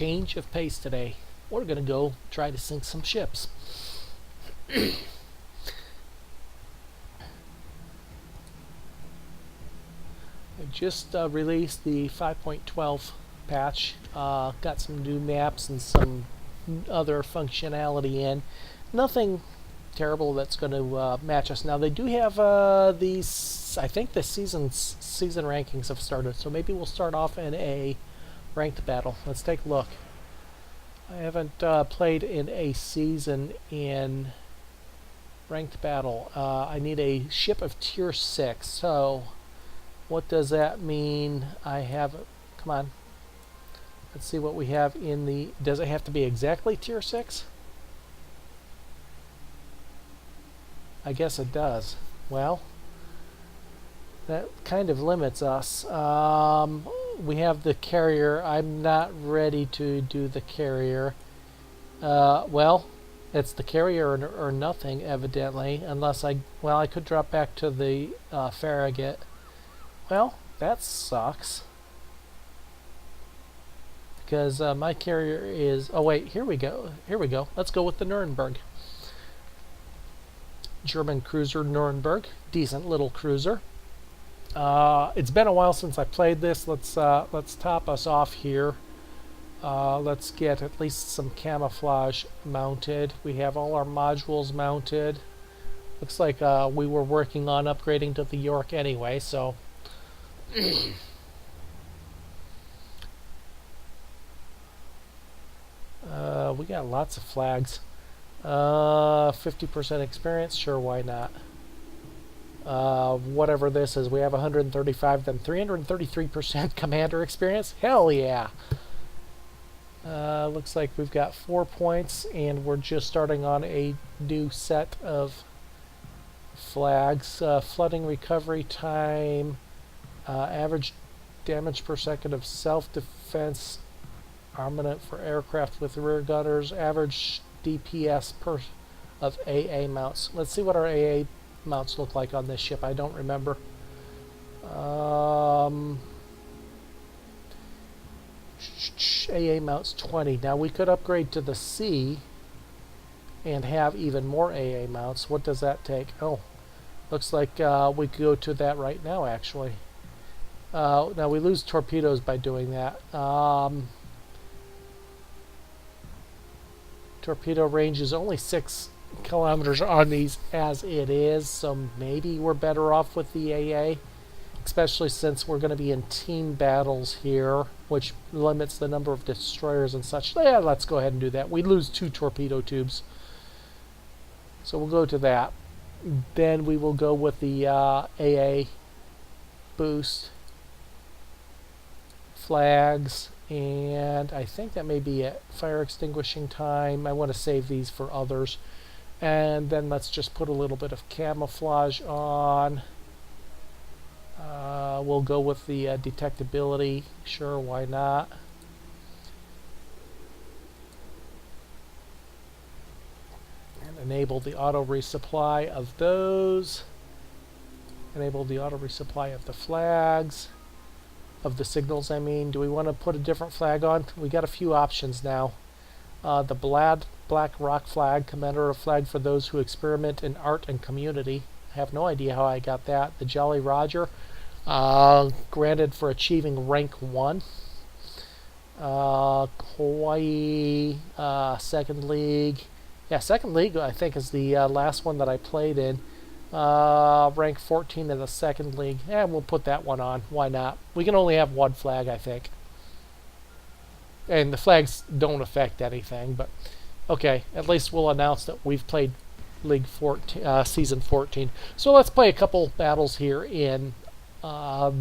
change of pace today. We're going to go try to sink some ships. I just released the 5.12 patch. Got some new maps and some other functionality in. Nothing terrible that's going to match us. Now they do have these. I think the season rankings have started, so maybe we'll start off in a ranked battle. Let's take a look. I haven't played in a season in ranked battle. I need a ship of tier 6. So what does that mean? I have. Come on. Let's see what we have in the. Does it have to be exactly tier 6? I guess it does. Well, that kind of limits us. We have the carrier. I'm not ready to do the carrier. Well, it's the carrier or nothing, evidently, unless I could drop back to the Farragut. Well, that sucks. Because my carrier is... Oh, wait, here we go. Here we go. Let's go with the Nuremberg. German cruiser Nuremberg. Decent little cruiser. It's been a while since I played this. Let's top us off here. Let's get at least some camouflage mounted. We have all our modules mounted. Looks like we were working on upgrading to the York anyway, so... we got lots of flags. 50% experience, sure, why not? Whatever this is, we have 135, then 333% commander experience. Hell yeah! Looks like we've got 4 points, and we're just starting on a new set of flags. Flooding recovery time, average damage per second of self-defense, armament for aircraft with rear gunners, average DPS per of AA mounts. Let's see what our AA mounts look like on this ship. I don't remember. AA mounts 20. Now we could upgrade to the C and have even more AA mounts. What does that take? Oh, looks like we could go to that right now, actually. Now we lose torpedoes by doing that. Torpedo range is only 6 kilometers on these as it is, so maybe we're better off with the AA, especially since we're going to be in team battles here, which limits the number of destroyers and such. Yeah, let's go ahead and do that. We lose 2 torpedo tubes, so we'll go to that. Then we will go with the AA boost, flags, and I think that may be it. Fire extinguishing time. I want to save these for others. And then let's just put a little bit of camouflage on. We'll go with the detectability. Sure, why not? And enable the auto resupply of those. Enable the auto resupply of the flags. Of the signals, I mean. Do we want to put a different flag on? We got a few options now. The Black Rock flag, commemorative flag for those who experiment in art and community. I have no idea how I got that. The Jolly Roger, granted for achieving rank 1. Hawaii, Second League. Yeah, Second League I think is the last one that I played in. Rank 14 in the Second League. Yeah, we'll put that one on. Why not? We can only have 1 flag, I think. And the flags don't affect anything, but okay, at least we'll announce that we've played League 14, Season 14. So let's play a couple battles here in our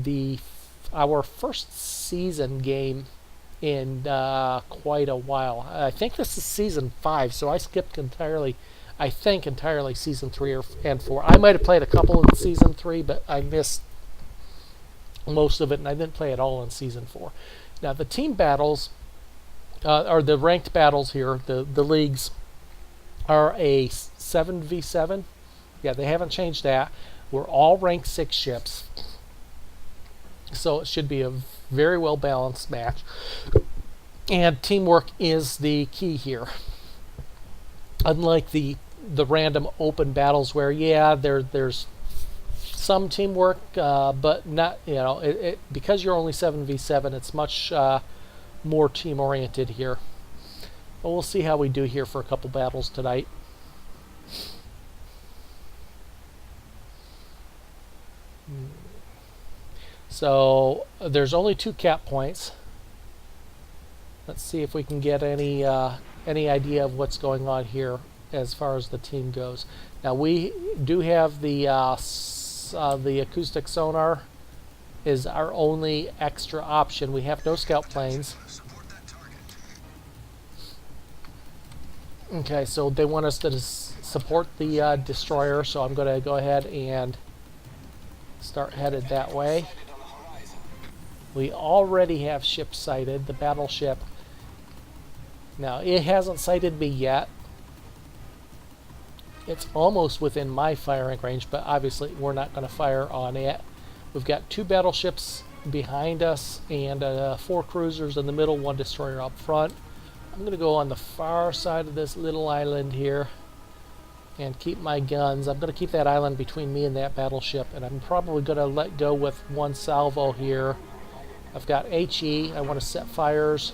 first season game in quite a while. I think this is Season 5, so I skipped entirely. I think entirely Season 3 and 4. I might have played a couple in Season 3, but I missed most of it, and I didn't play it all in Season 4. Now, the team battles, or the ranked battles here, the leagues, are a 7v7. Yeah, they haven't changed that. We're all ranked 6 ships. So it should be a very well-balanced match. And teamwork is the key here. Unlike the random open battles where, yeah, there's some teamwork, but not, because you're only 7v7, it's much more team oriented here. But we'll see how we do here for a couple battles tonight. So there's only 2 cap points. Let's see if we can get any idea of what's going on here as far as the team goes. Now we do have the acoustic sonar is our only extra option. We have no scout planes. Okay, so they want us to support the destroyer, so I'm going to go ahead and start headed that way. We already have ships sighted, the battleship. Now, it hasn't sighted me yet. It's almost within my firing range, but obviously we're not going to fire on it. We've got 2 battleships behind us and 4 cruisers in the middle, 1 destroyer up front. I'm going to go on the far side of this little island here and keep my guns. I'm going to keep that island between me and that battleship, and I'm probably going to let go with 1 salvo here. I've got HE. I want to set fires.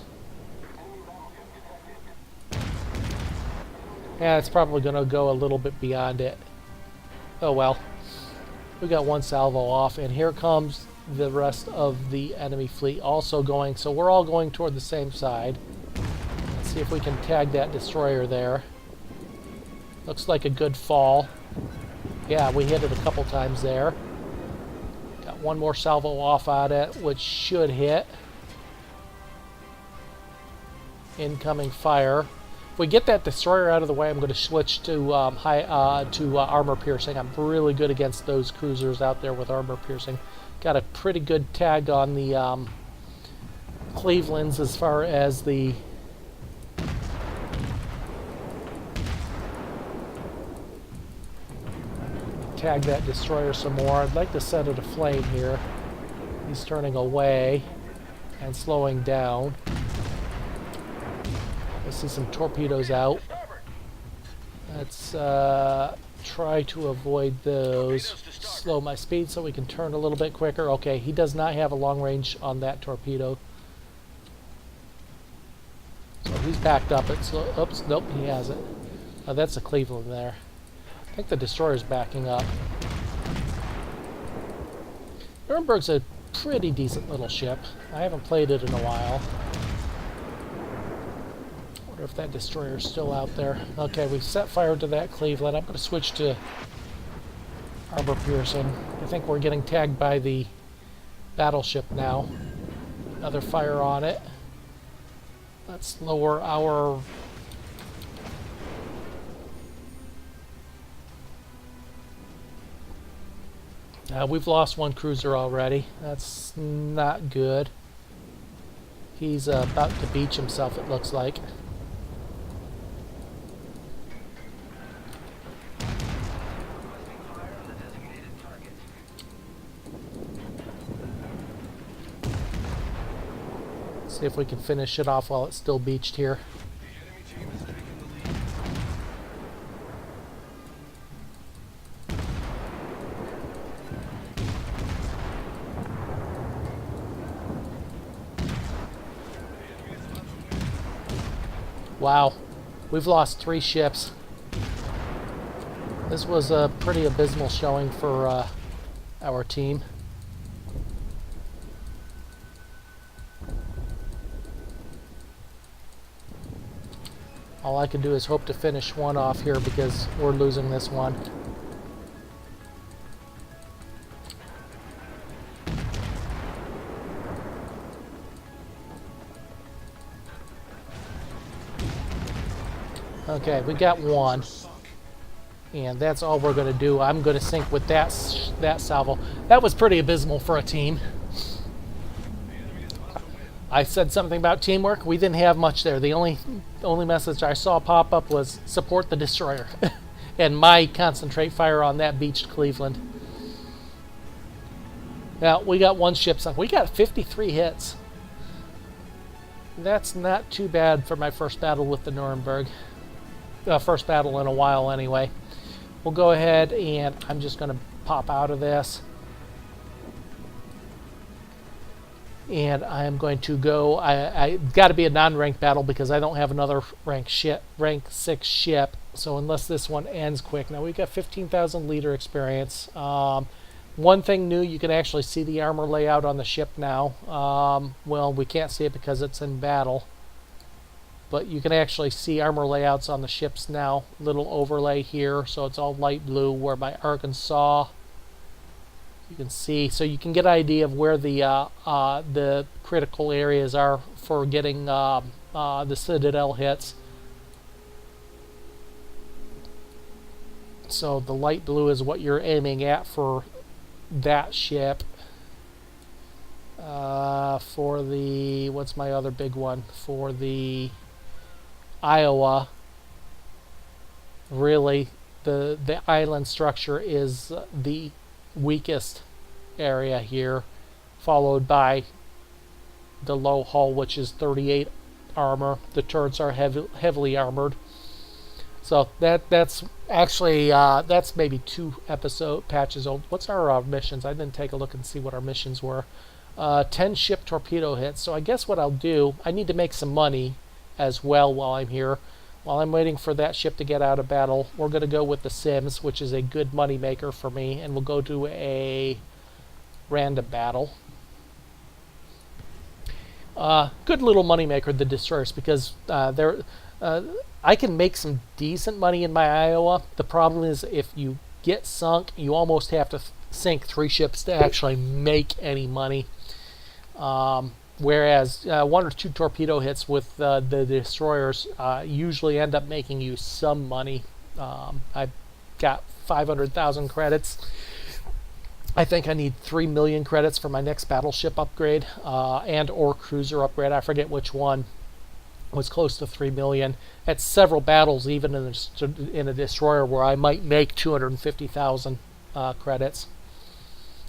Yeah, it's probably going to go a little bit beyond it. Oh well. We got 1 salvo off, and here comes the rest of the enemy fleet also going. So we're all going toward the same side. Let's see if we can tag that destroyer there. Looks like a good fall. Yeah, we hit it a couple times there. Got 1 more salvo off at it, which should hit. Incoming fire. If we get that destroyer out of the way, I'm going to switch to armor piercing. I'm really good against those cruisers out there with armor piercing. Got a pretty good tag on the Clevelands as far as the tag that destroyer some more. I'd like to set it aflame here. He's turning away and slowing down. I see some torpedoes out. Let's try to avoid those. Slow my speed so we can turn a little bit quicker. Okay, he does not have a long range on that torpedo. So he's backed up. Oops, nope, he hasn't. Oh, that's a Cleveland there. I think the destroyer's backing up. Nuremberg's a pretty decent little ship. I haven't played it in a while. Wonder if that destroyer's still out there. Okay, we've set fire to that Cleveland. I'm going to switch to armor piercing. I think we're getting tagged by the battleship now. Another fire on it. Let's lower our... we've lost 1 cruiser already. That's not good. He's about to beach himself, it looks like. See if we can finish it off while it's still beached here. Wow, we've lost 3 ships. This was a pretty abysmal showing for our team. All I can do is hope to finish one off here because we're losing this one. Okay, we got 1. And that's all we're going to do. I'm going to sink with that salvo. That was pretty abysmal for a team. I said something about teamwork. We didn't have much there. The only message I saw pop up was support the destroyer. And my concentrate fire on that beached Cleveland. Now, we got 1 ship sunk. We got 53 hits. That's not too bad for my first battle with the Nuremberg. First battle in a while, anyway. We'll go ahead and I'm just going to pop out of this. And I'm going to go. I got to be a non-ranked battle because I don't have another rank 6 ship. So unless this one ends quick, now we've got 15,000 liter experience. One thing new, you can actually see the armor layout on the ship now. Well, we can't see it because it's in battle, but you can actually see armor layouts on the ships now. Little overlay here, so it's all light blue. Where my Arkansas. You can see, so you can get an idea of where the critical areas are for getting the Citadel hits. So the light blue is what you're aiming at for that ship. For the, what's my other big one? For the Iowa, really, the island structure is the weakest area here, followed by the low hull, which is 38 armor. The turrets are heavily armored. So that's actually that's maybe 2 patches old. What's our missions? I didn't take a look and see what our missions were. 10 ship torpedo hits. So I guess what I'll do, I need to make some money as well while I'm here. While I'm waiting for that ship to get out of battle, we're going to go with the Sims, which is a good money maker for me, and we'll go to a random battle. Good little money maker, the destroyers, because I can make some decent money in my Iowa. The problem is if you get sunk, you almost have to sink 3 ships to actually make any money. Whereas 1 or 2 torpedo hits with the destroyers usually end up making you some money. I've got 500,000 credits. I think I need 3 million credits for my next battleship upgrade and or cruiser upgrade. I forget which one was close to 3 million. That's several battles even in a destroyer where I might make 250,000 credits.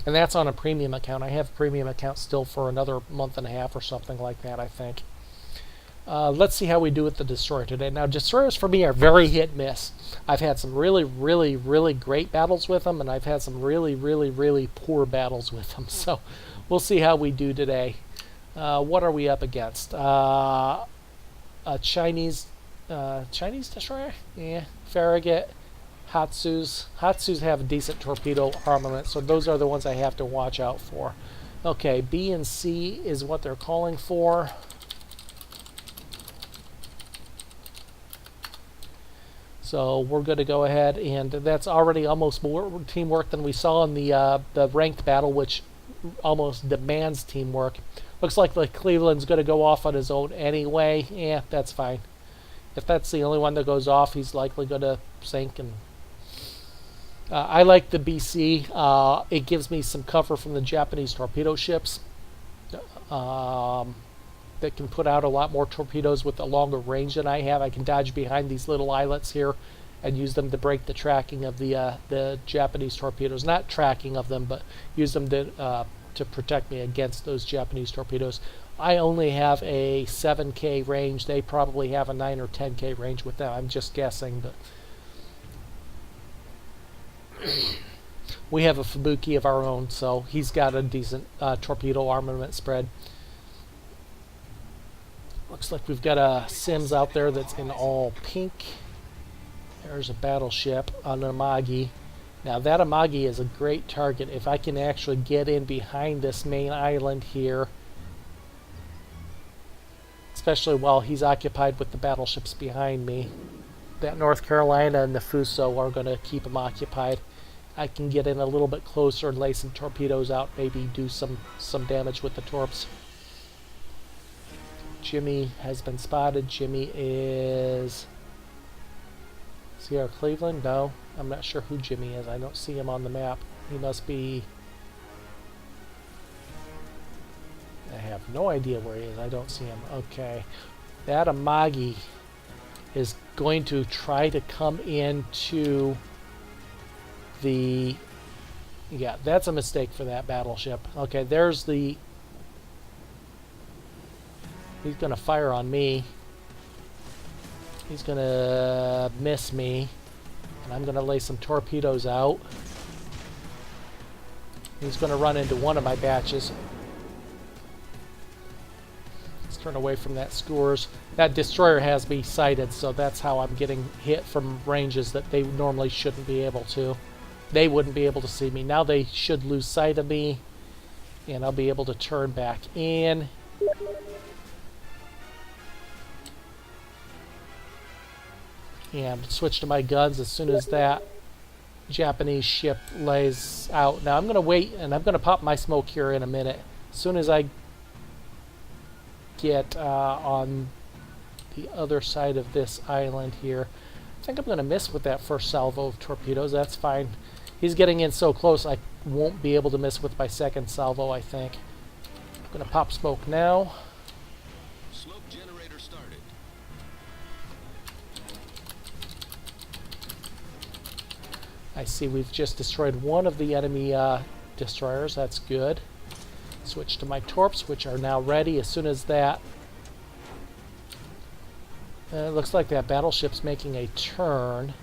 And that's on a premium account. I have a premium account still for another month and a half or something like that, I think. Let's see how we do with the destroyer today. Now, destroyers for me are very hit and miss. I've had some really, really, really great battles with them, and I've had some really, really, really poor battles with them. So we'll see how we do today. What are we up against? A Chinese destroyer? Yeah, Farragut. Hatsus have a decent torpedo armament, so those are the ones I have to watch out for. Okay, B and C is what they're calling for. So we're going to go ahead, and that's already almost more teamwork than we saw in the ranked battle, which almost demands teamwork. Looks like the Cleveland's going to go off on his own anyway. Yeah, that's fine. If that's the only one that goes off, he's likely going to sink. And I like the BC. It gives me some cover from the Japanese torpedo ships that can put out a lot more torpedoes with a longer range than I have. I can dodge behind these little islets here and use them to break the tracking of the Japanese torpedoes. Not tracking of them, but use them to protect me against those Japanese torpedoes. I only have a 7K range. They probably have a 9 or 10K range with them. I'm just guessing, but we have a Fubuki of our own, so he's got a decent torpedo armament spread. Looks like we've got a Sims out there that's in all pink. There's a battleship, an Amagi. Now that Amagi is a great target. If I can actually get in behind this main island here, especially while he's occupied with the battleships behind me, that North Carolina and the Fuso are going to keep him occupied. I can get in a little bit closer and lay some torpedoes out, maybe do some damage with the torps. Jimmy has been spotted. Jimmy is he our Cleveland? No, I'm not sure who Jimmy is. I don't see him on the map. He must be... I have no idea where he is. I don't see him. Okay. That Amagi is going to try to come into the... Yeah, that's a mistake for that battleship. Okay, there's the... He's going to fire on me. He's going to miss me. And I'm going to lay some torpedoes out. He's going to run into one of my batches. Let's turn away from that skewers. That destroyer has me sighted, so that's how I'm getting hit from ranges that they normally shouldn't be able to. They wouldn't be able to see me. Now they should lose sight of me, and I'll be able to turn back in. And switch to my guns as soon as that Japanese ship lays out. Now I'm going to wait, and I'm going to pop my smoke here in a minute. As soon as I get on the other side of this island here. I think I'm going to miss with that first salvo of torpedoes. That's fine. He's getting in so close I won't be able to miss with my second salvo, I think. I'm going to pop smoke now. Smoke generator started. I see we've just destroyed one of the enemy destroyers. That's good. Switch to my torps, which are now ready. As soon as that... it looks like that battleship's making a turn.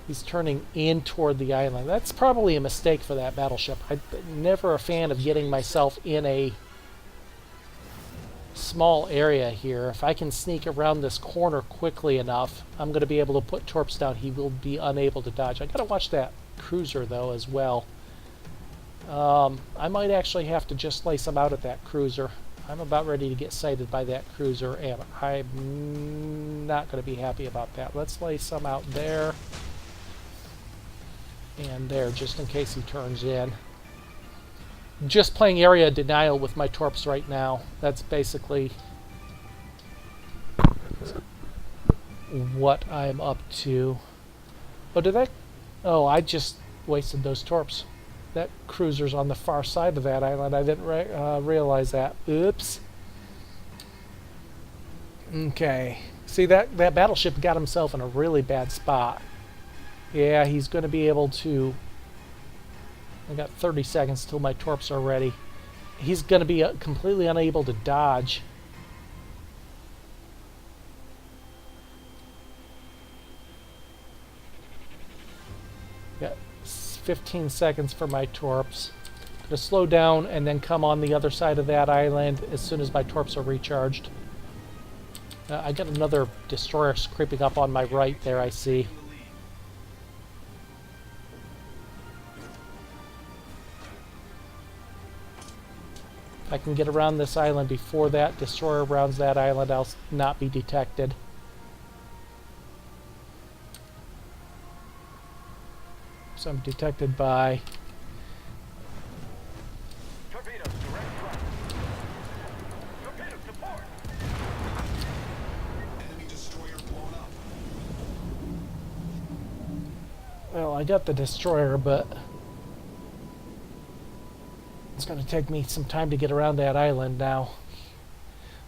He's turning in toward the island. That's probably a mistake for that battleship. I'm never a fan of getting myself in a small area here. If I can sneak around this corner quickly enough, I'm going to be able to put torps down. He will be unable to dodge. I got to watch that cruiser, though, as well. I might actually have to just lay some out at that cruiser. I'm about ready to get sighted by that cruiser, and I'm not going to be happy about that. Let's lay some out there and there, just in case he turns in. Just playing area denial with my torps right now. That's basically what I'm up to. Oh, did that? Oh, I just wasted those torps. That cruiser's on the far side of that island. I didn't realize that. Oops. Okay. See, that battleship got himself in a really bad spot. Yeah, he's going to be able to... I got 30 seconds till my torps are ready. He's going to be completely unable to dodge. Got 15 seconds for my torps. Going to slow down and then come on the other side of that island as soon as my torps are recharged. I got another destroyer creeping up on my right there, I see. If I can get around this island before that destroyer rounds that island, I'll not be detected. So I'm detected by... Torpedoes, direct front. Torpedo support. Enemy destroyer blown up. Well, I got the destroyer, but... it's going to take me some time to get around that island now.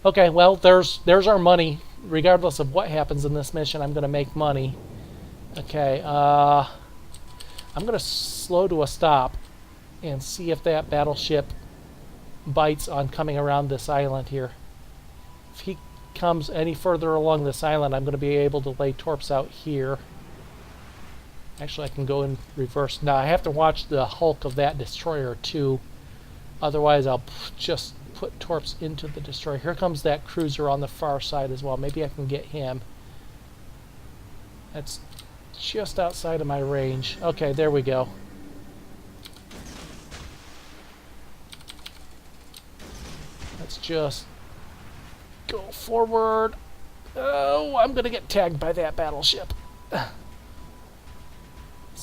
Okay, well, there's our money. Regardless of what happens in this mission, I'm going to make money. Okay, I'm going to slow to a stop and see if that battleship bites on coming around this island here. If he comes any further along this island, I'm going to be able to lay torps out here. Actually, I can go in reverse. Now, I have to watch the hulk of that destroyer, too. Otherwise, I'll just put torps into the destroyer. Here comes that cruiser on the far side as well. Maybe I can get him. That's just outside of my range. Okay, there we go. Let's just go forward. Oh, I'm going to get tagged by that battleship. Let's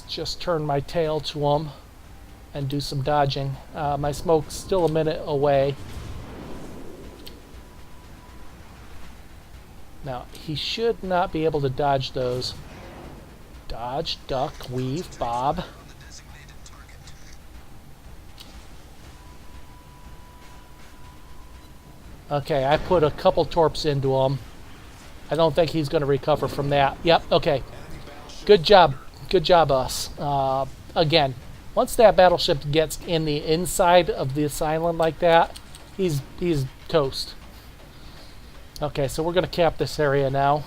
just turn my tail to him and do some dodging. My smoke's still a minute away. Now, he should not be able to dodge those. Dodge, duck, weave, bob. Okay, I put a couple torps into him. I don't think he's going to recover from that. Yep, okay. Good job. Good job, us. Again, once that battleship gets in the inside of this island like that, he's toast. Okay, so we're going to cap this area now.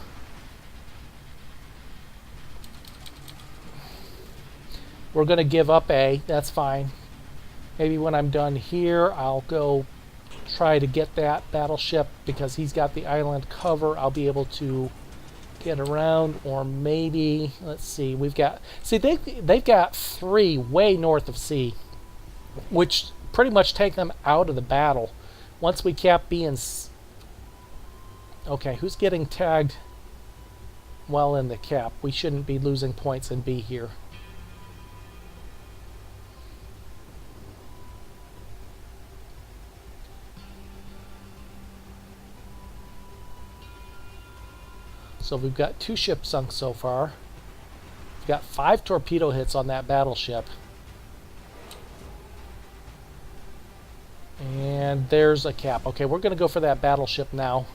We're going to give up A. That's fine. Maybe when I'm done here, I'll go try to get that battleship because he's got the island cover. I'll be able to get around, or maybe let's see. We've got they've got 3 way north of C, which pretty much take them out of the battle. Once we cap B and C. Okay, who's getting tagged well in the cap? We shouldn't be losing points in B here. So we've got 2 ships sunk so far. We've got 5 torpedo hits on that battleship. And there's a cap. Okay, we're going to go for that battleship now.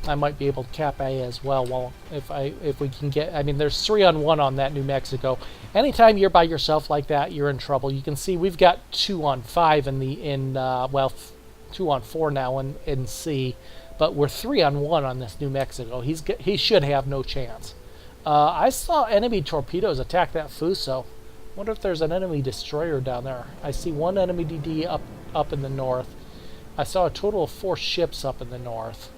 I might be able to cap A as well. Well, if we can get, I mean, there's 3-on-1 on that New Mexico. Anytime you're by yourself like that, you're in trouble. You can see we've got 2-on-5 well, 2-on-4 now in C, but we're 3-on-1 on this New Mexico. He should have no chance. I saw enemy torpedoes attack that Fuso. Wonder if there's an enemy destroyer down there. I see 1 enemy DD up in the north. I saw a total of 4 ships up in the north.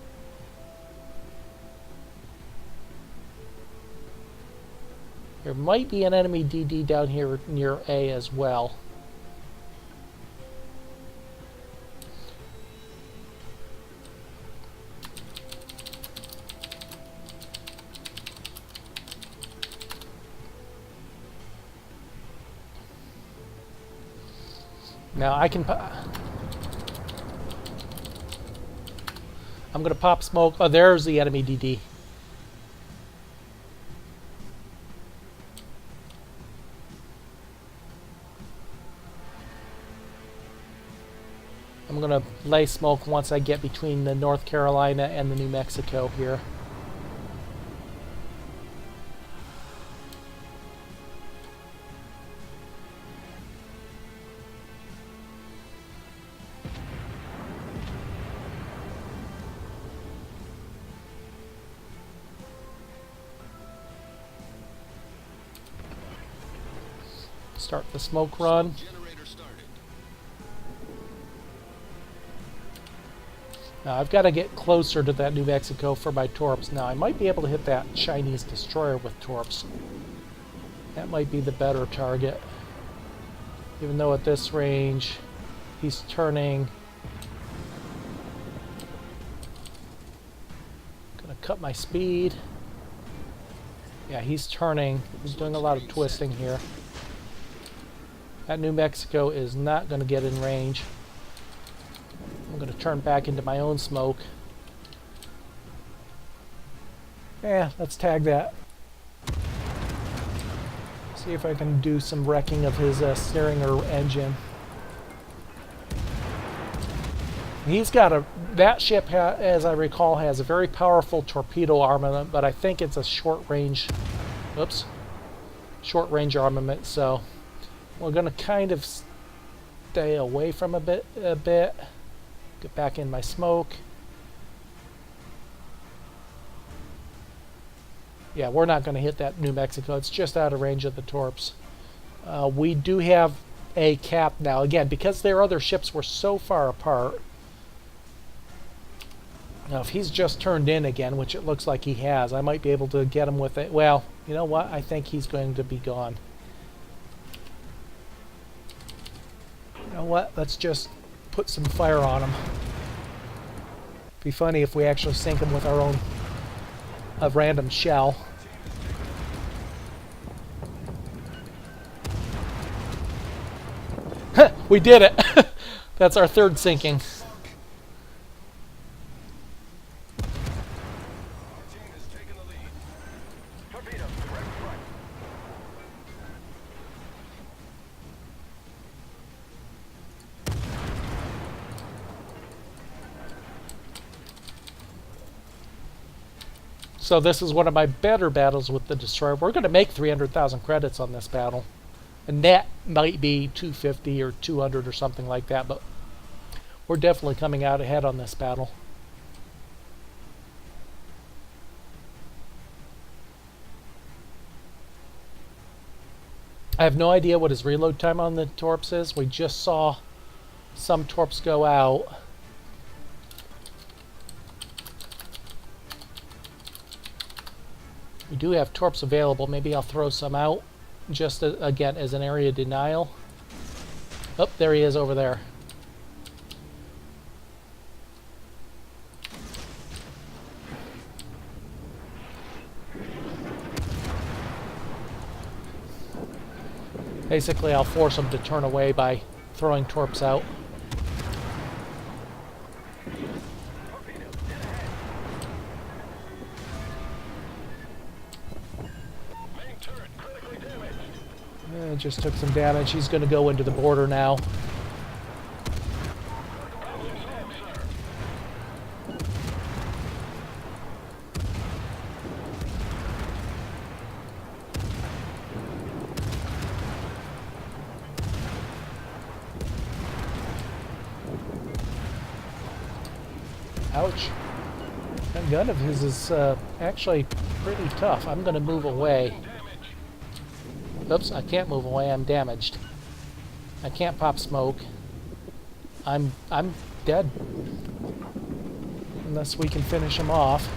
There might be an enemy DD down here near A as well. Now I can... I'm going to pop smoke. Oh, there's the enemy DD. I'm going to lay smoke once I get between the North Carolina and the New Mexico here. Start the smoke run. Generator started. Now I've got to get closer to that New Mexico for my torps. Now I might be able to hit that Chinese destroyer with torps. That might be the better target. Even though at this range, he's turning. Gonna cut my speed. Yeah, he's turning. He's doing a lot of twisting here. That New Mexico is not going to get in range. I'm going to turn back into my own smoke. Yeah, let's tag that. See if I can do some wrecking of his steering or engine. He's got that ship, as I recall, has a very powerful torpedo armament, but I think it's a short-range, short-range armament, so we're going to kind of stay away from a bit. Get back in my smoke. Yeah, we're not going to hit that New Mexico. It's just out of range of the torps. We do have a cap now. Again, because their other ships were so far apart. Now, if he's just turned in again, which it looks like he has, I might be able to get him with it. Well, you know what? I think he's going to be gone. You know what? Let's just put some fire on him. Be funny if we actually sink him with our own random shell. We did it! That's our 3rd sinking. Torpedoes, direct strike. So this is one of my better battles with the destroyer. We're going to make 300,000 credits on this battle. And that might be 250 or 200 or something like that, but we're definitely coming out ahead on this battle. I have no idea what his reload time on the torps is. We just saw some torps go out. We do have torps available. Maybe I'll throw some out just again as an area denial. Oh, there he is over there. Basically, I'll force him to turn away by throwing torps out. Main turret critically damaged. Just took some damage. He's going to go into the border now. Problem solved, sir. Ouch. That gun of his is actually pretty tough. I'm going to move away. Damage. Oops, I can't move away. I'm damaged. I can't pop smoke. I'm dead. Unless we can finish him off.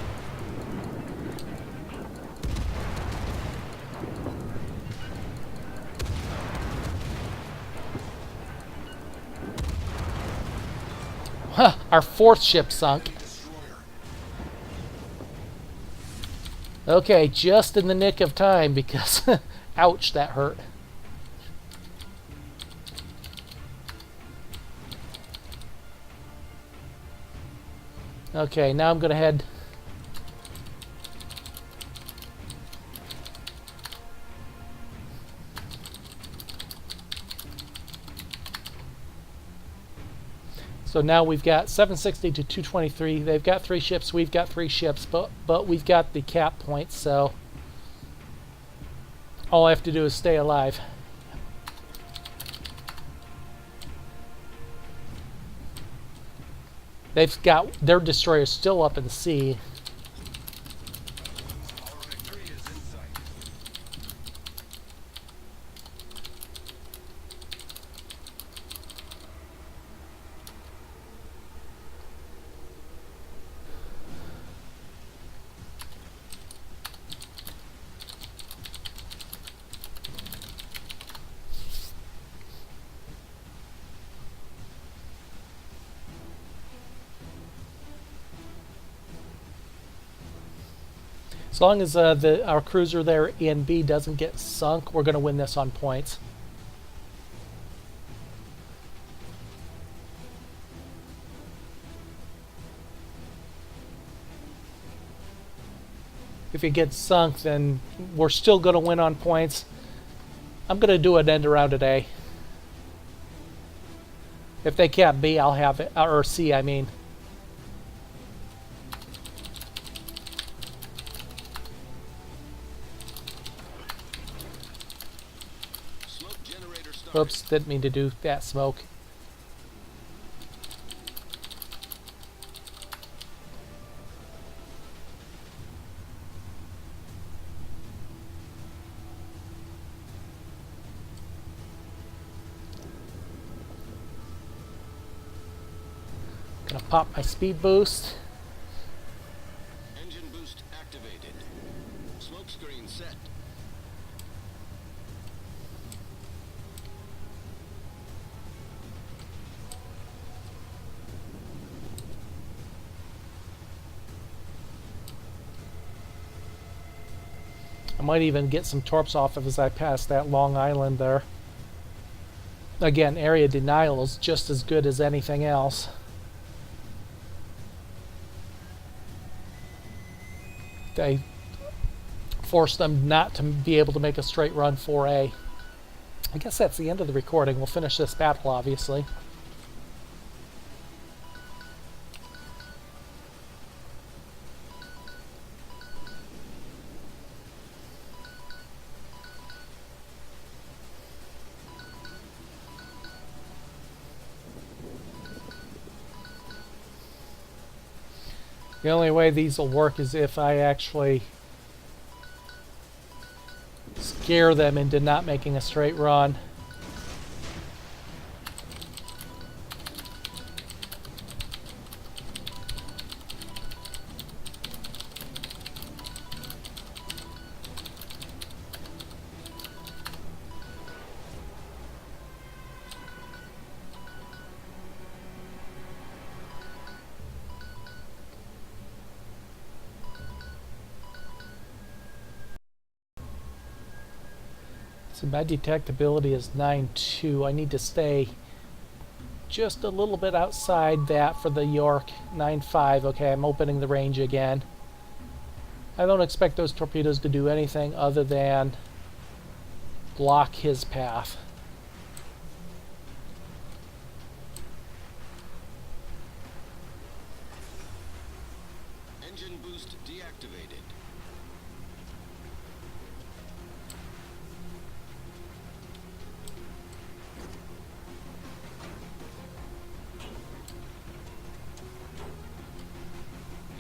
Huh, our fourth ship sunk. Destroyer. Okay, just in the nick of time because ouch, that hurt. Okay, now I'm going to head so now we've got 760 to 223. They've got 3 ships, we've got 3 ships, but we've got the cap points, so all I have to do is stay alive. They've got their destroyers still up in the sea. Our victory is in sight. As long as our cruiser there in B doesn't get sunk, we're going to win this on points. If it gets sunk, then we're still going to win on points. I'm going to do an end around today. If they cap B, I'll have it, or C, I mean. Smoke generator started. Oops, didn't mean to do that, smoke. Gonna pop my speed boost. Engine boost activated. Smoke screen set. I might even get some torps off of as I pass that long island there. Again, area denial is just as good as anything else. They force them not to be able to make a straight run for A. I guess that's the end of the recording. We'll finish this battle, obviously. The only way these will work is if I actually scare them into not making a straight run. So my detectability is 9.2. I need to stay just a little bit outside that for the York. 9.5. Okay, I'm opening the range again. I don't expect those torpedoes to do anything other than block his path. Engine boost deactivated.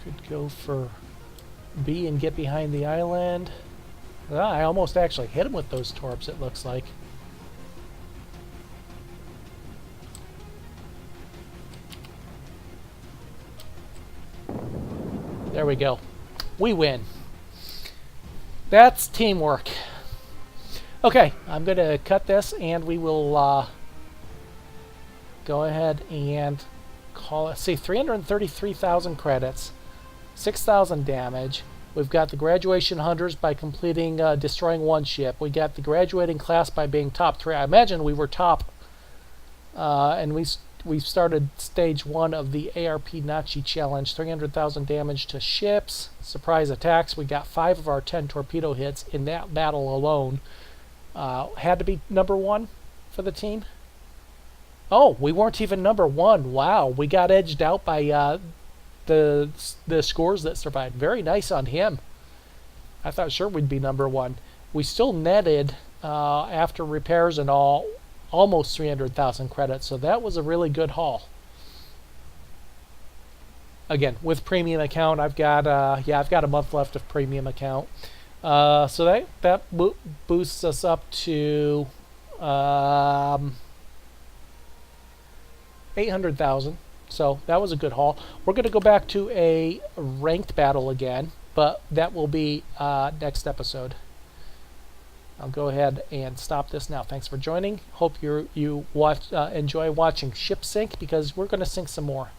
Could go for B and get behind the island. Ah, I almost actually hit him with those torps, it looks like. There we go. We win. That's teamwork. Okay, I'm going to cut this and we will go ahead and call it. See, 333,000 credits, 6,000 damage. We've got the graduation hunters by completing destroying one ship. We got the graduating class by being top 3. I imagine we were top, and we started stage 1 of the ARP Nachi challenge. 300,000 damage to ships. Surprise attacks. We got 5 of our 10 torpedo hits in that battle alone. Had to be number 1 for the team. Oh, we weren't even number 1. Wow, we got edged out by the scores that survived. Very nice on him. I thought sure we'd be number 1. We still netted after repairs and all almost 300,000 credits, so that was a really good haul. Again, with premium account, I've got a month left of premium account, so that boosts us up to 800,000. So that was a good haul. We're going to go back to a ranked battle again, but that will be next episode. I'll go ahead and stop this now. Thanks for joining. Hope you enjoy watching ship sink, because we're going to sink some more.